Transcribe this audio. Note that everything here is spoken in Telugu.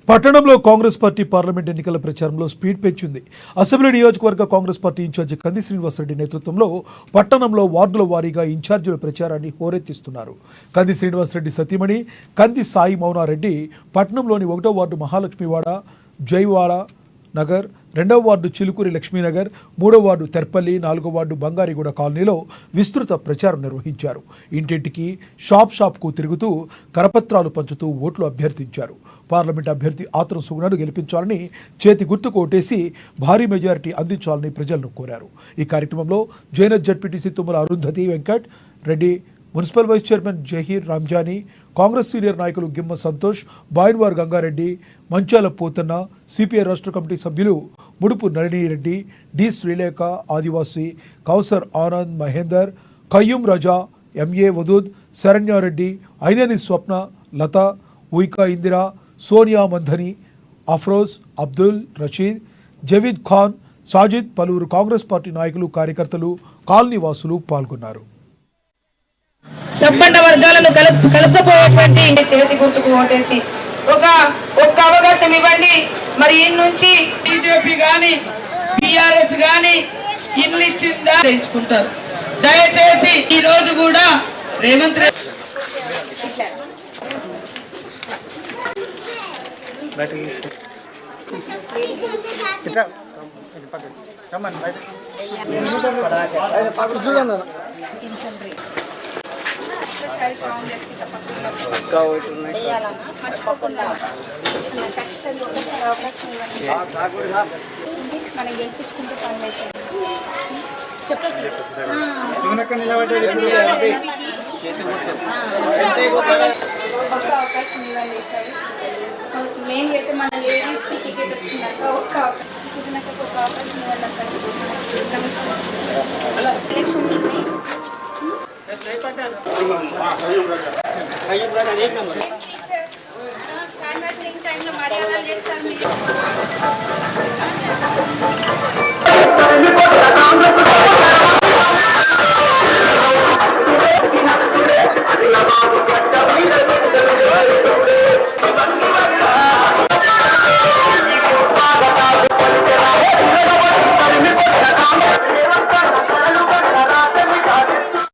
పట్టణంలో కాంగ్రెస్ పార్టీ పార్లమెంట్ ఎన్నికల ప్రచారంలో స్పీడ్ పెంచింది. అసెంబ్లీ నియోజకవర్గ కాంగ్రెస్ పార్టీ ఇన్ఛార్జి కంది శ్రీనివాసరెడ్డి నేతృత్వంలో పట్టణంలో వార్డుల వారీగా ఇన్ఛార్జీల ప్రచారాన్ని హోరెత్తిస్తున్నారు. కంది శ్రీనివాసరెడ్డి సతీమణి కంది సాయి మౌనారెడ్డి పట్టణంలోని 1వ వార్డు మహాలక్ష్మివాడ, జైవాడ నగర్, 2వ వార్డు చిలుకూరి లక్ష్మీనగర్, 3వ వార్డు తెర్పల్లి, 4వ వార్డు బంగారిగూడ కాలనీలో విస్తృత ప్రచారం నిర్వహించారు. ఇంటింటికి షాప్కు తిరుగుతూ కరపత్రాలు పంచుతూ ఓట్లు అభ్యర్థించారు. పార్లమెంట్ అభ్యర్థి ఆత్రం సుగుణను గెలిపించాలని, చేతి గుర్తుకు ఓటేసి భారీ మెజారిటీ అందించాలని ప్రజలను కోరారు. ఈ కార్యక్రమంలో Jainath ZPTC Tummala Arundhati Venkat Reddy, municipal vice chairman Zaheer Ramzani, Congress senior నాయకులు గిమ్మ సంతోష్, బాయిన్వార్ గంగారెడ్డి, మంచాల పోతన్న, సిపిఐ రాష్ట్ర కమిటీ సభ్యులు ముడుపు నళినీరెడ్డి, డి శ్రీలేఖ, ఆదివాసి, కౌసర్ ఆనంద్, మహేందర్, ఖయ్యూం రజా, ఎంఏ వదూద్, శరణ్యారెడ్డి, ఐనేని స్వప్న, లత, ఉయికా ఇందిరా, సోనియా మంధని, అఫ్రోజ్, అబ్దుల్ రషీద్, జవీద్ ఖాన్, సాజిద్, పలువురు కాంగ్రెస్ పార్టీ నాయకులు, కార్యకర్తలు, కాలనీ వాసులు పాల్గొన్నారు. సబ్బండ వర్గాలను కలుపుకపోయేటువంటి చేతి గుర్తుకు ఓటేసి ఒక్క అవకాశం ఇవ్వండి. మరి ఇన్ నుంచి బీజేపీ గాని బీఆర్ఎస్ గాని ఇల్లు ఇచ్చిందా తెచ్చుకుంటారు. దయచేసి ఈ రోజు కూడా రేవంత్ రెడ్డి మనం గెలిపించుకుంటే పనులు ఒక్క అవకాశం ఇవ్వండి సార్. మెయిన్ అయితే మన లేడీస్కి టికెట్ వచ్చిందాక ఒక్క అవకాశం సుజనకు ఒక అవకాశం ఇవ్వండి సార్. నమస్తే. ఎలక్షన్ టైంలో మర్యాదలు చేస్తారు మీరు.